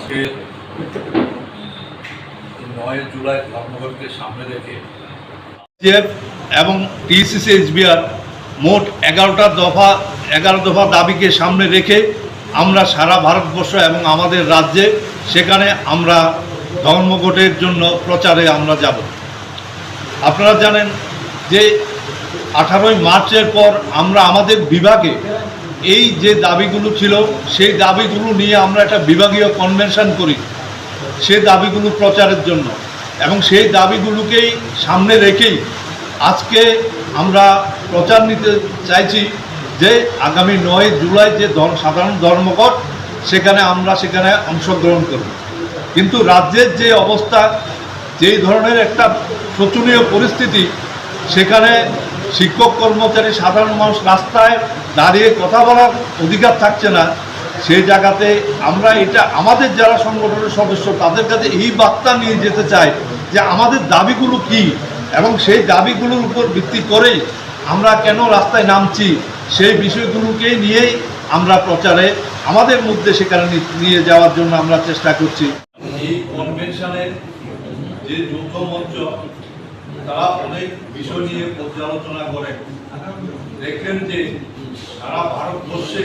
আজকে 9 জুলাই ধর্মঘটকে সামনে রেখে এবং টিসিসি এসবিআর মোট 11 দফা দাবিকে সামনে রেখে আমরা সারা ভারতবর্ষ এবং আমাদের রাজ্যে সেখানে আমরা ধর্মঘটের জন্য প্রচারে আমরা যাব। আপনারা জানেন যে 18ই মার্চের পর আমরা আমাদের বিভাগে এই যে দাবিগুলো ছিল সেই দাবিগুলো নিয়ে আমরা একটা বিভাগীয় কনভেনশন করি সেই দাবিগুলো প্রচারের জন্য, এবং সেই দাবিগুলোকেই সামনে রেখেই আজকে আমরা প্রচার নিতে চাইছি যে আগামী 9 জুলাই যে সাধারণ ধর্মঘট সেখানে আমরা অংশগ্রহণ করব। কিন্তু রাজ্যের যে অবস্থা, যেই ধরনের একটা শোচনীয় পরিস্থিতি, সেখানে শিক্ষক কর্মচারী সাধারণ মানুষ রাস্তায় দাঁড়িয়ে কথা বলার অধিকার থাকছে না। সেই জায়গাতে আমরা এটা আমাদের যারা সংগঠনের সদস্য তাদের কাছে এই বার্তা নিয়ে যেতে চাই যে আমাদের দাবিগুলো কি এবং সেই দাবিগুলোর উপর ভিত্তি করেই আমরা কেন রাস্তায় নামছি সেই বিষয়গুলোকে নিয়েই আমরা প্রচারে আমাদের মধ্যে সেখানে নিয়ে যাওয়ার জন্য আমরা চেষ্টা করছি। এই কনভেনশনের যে যৌথ মঞ্চ তারা অনেক বিষয় নিয়ে পর্যালোচনা করে দেখলেন যে সারা ভারতবর্ষে